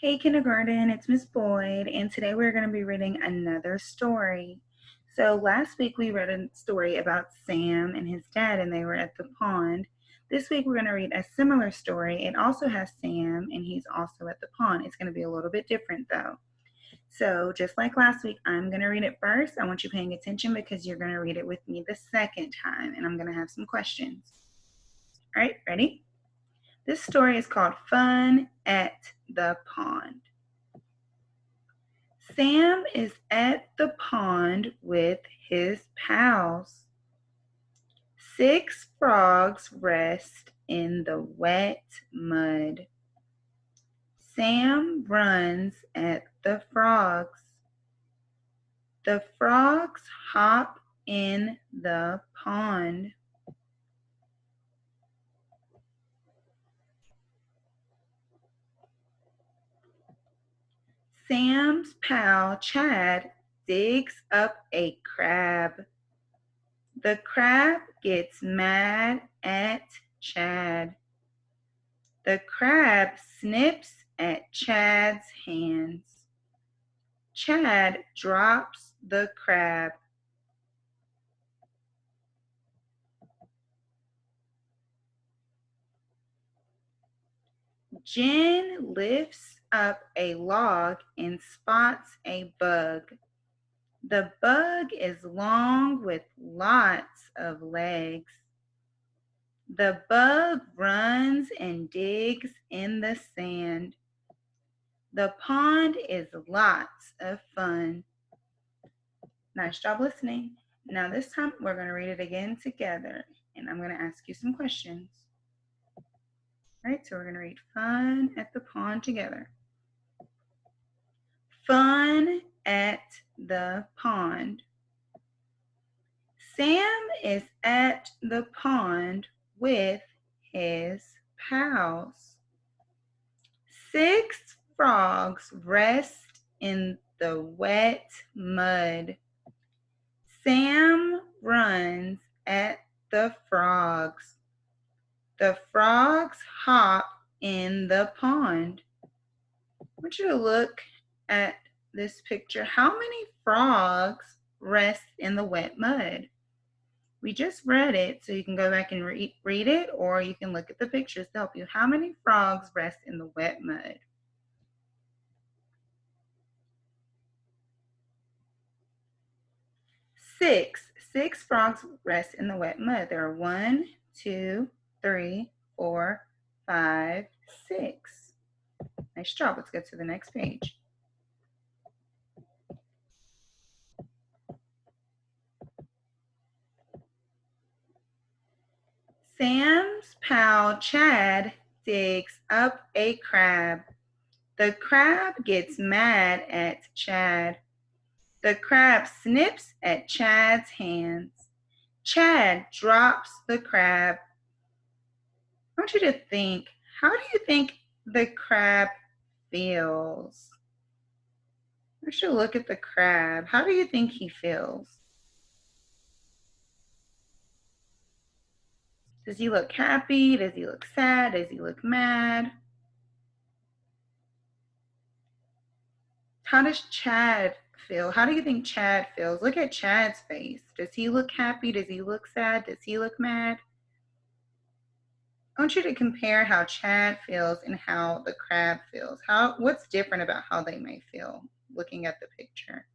Hey kindergarten, it's Miss Boyd, and today we're going to be reading another story. So last week we read a story about Sam and his dad, and they were at the pond. This week we're going to read a similar story. It also has Sam, and he's also at the pond. It's going to be a little bit different though. So just like last week, I'm going to read it first. I want you paying attention because you're going to read it with me the second time, and I'm going to have some questions. All right, ready? This story is called Fun at the Pond. Sam is at the pond with his pals. 6 frogs rest in the wet mud. Sam runs at the frogs. The frogs hop in the pond. Sam's pal Chad digs up a crab. The crab gets mad at Chad. The crab snips at Chad's hands. Chad drops the crab. Jen lifts up a log and spots a bug. The bug is long with lots of legs. The bug runs and digs in the sand. The pond is lots of fun. Nice job listening. Now this time we're going to read it again together, and I'm going to ask you some questions. All right, so we're going to read Fun at the Pond together. Fun at the pond. Sam is at the pond with his pals. 6 frogs rest in the wet mud. Sam runs at the frogs. The frogs hop in the pond. I want you to look at this picture. How many frogs rest in the wet mud? We just read it, so you can go back and read it, or you can look at the pictures to help you. How many frogs rest in the wet mud? 6. 6 frogs rest in the wet mud. There are 1, 2, 3, 4, 5, 6. Nice job. Let's go to the next page. Sam's pal Chad digs up a crab. The crab gets mad at Chad. The crab snips at Chad's hands. Chad drops the crab. I want you to think, how do you think the crab feels? I want you to look at the crab. How do you think he feels? Does he look happy? Does he look sad? Does he look mad? How does Chad feel? How do you think Chad feels? Look at Chad's face. Does he look happy? Does he look sad? Does he look mad? I want you to compare how Chad feels and how the crab feels. What's different about how they may feel looking at the picture?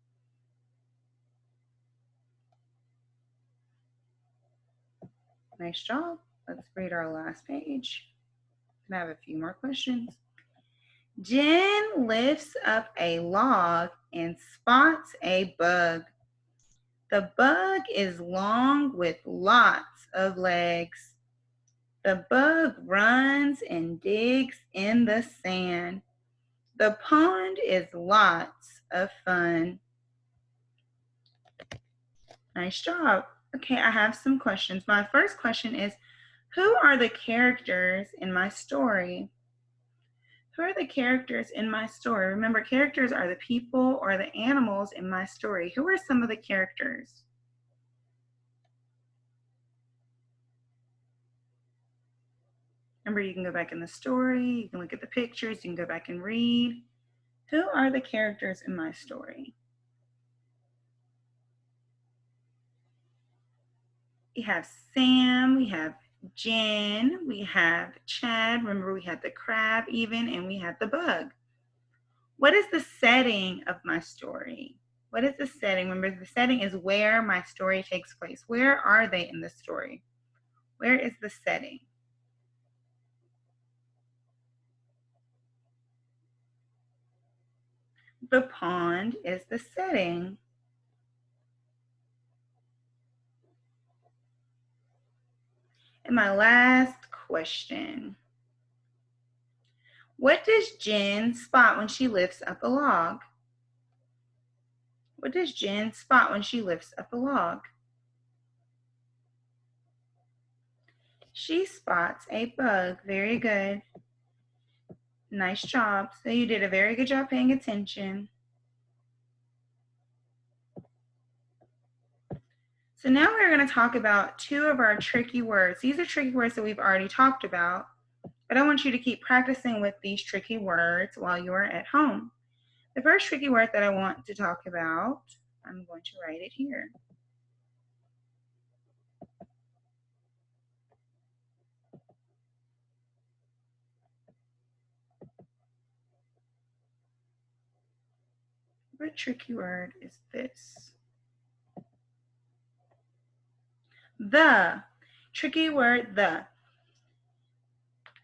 Nice job. Let's read our last page. I have a few more questions. Jen lifts up a log and spots a bug. The bug is long with lots of legs. The bug runs and digs in the sand. The pond is lots of fun. Nice job. Okay, I have some questions. My first question is, who are the characters in my story? Who are the characters in my story? Remember, characters are the people or the animals in my story. Who are some of the characters? Remember, you can go back in the story, you can look at the pictures, you can go back and read. Who are the characters in my story? We have Sam, we have Jen, we have Chad. Remember, we had the crab even, and we had the bug. What is the setting of my story? What is the setting? Remember, the setting is where my story takes place. Where are they in the story? Where is the setting? The pond is the setting. And my last question. What does Jen spot when she lifts up a log? What does Jen spot when she lifts up a log? She spots a bug. Very good. Nice job. So you did a very good job paying attention. So now we're going to talk about two of our tricky words. These are tricky words that we've already talked about, but I want you to keep practicing with these tricky words while you are at home. The first tricky word that I want to talk about, I'm going to write it here. What tricky word is this? The. Tricky word, the.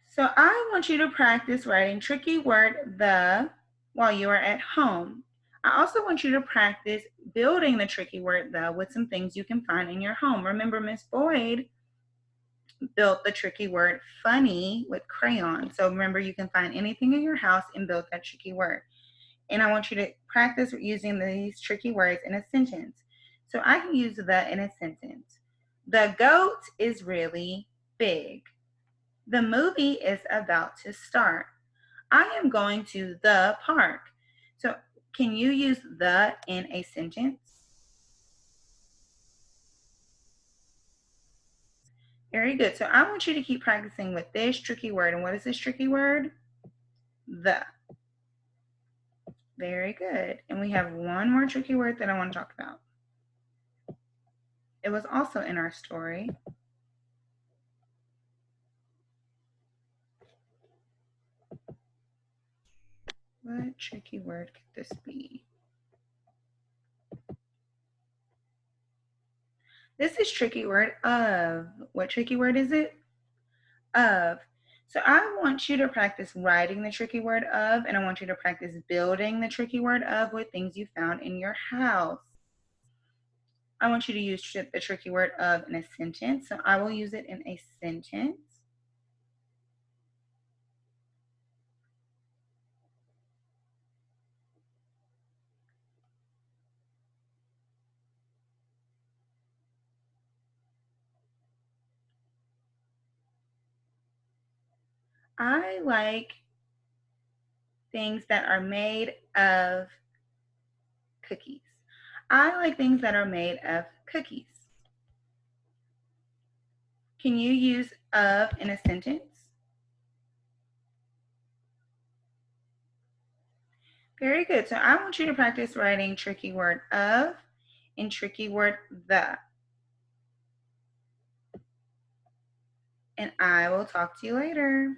So I want you to practice writing tricky word, the, while you are at home. I also want you to practice building the tricky word, the, with some things you can find in your home. Remember, Miss Boyd built the tricky word funny with crayon. So remember, you can find anything in your house and build that tricky word. And I want you to practice using these tricky words in a sentence. So I can use the in a sentence. The goat is really big. The movie is about to start. I am going to the park. So can you use the in a sentence? Very good. So I want you to keep practicing with this tricky word. And what is this tricky word? The. Very good. And we have one more tricky word that I want to talk about. It was also in our story. What tricky word could this be? This is tricky word of. What tricky word is it? Of. So I want you to practice writing the tricky word of, and I want you to practice building the tricky word of with things you found in your house. I want you to use the tricky word of in a sentence. So I will use it in a sentence. I like things that are made of cookies. I like things that are made of cookies. Can you use of in a sentence? Very good. So I want you to practice writing tricky word of and tricky word the. And I will talk to you later.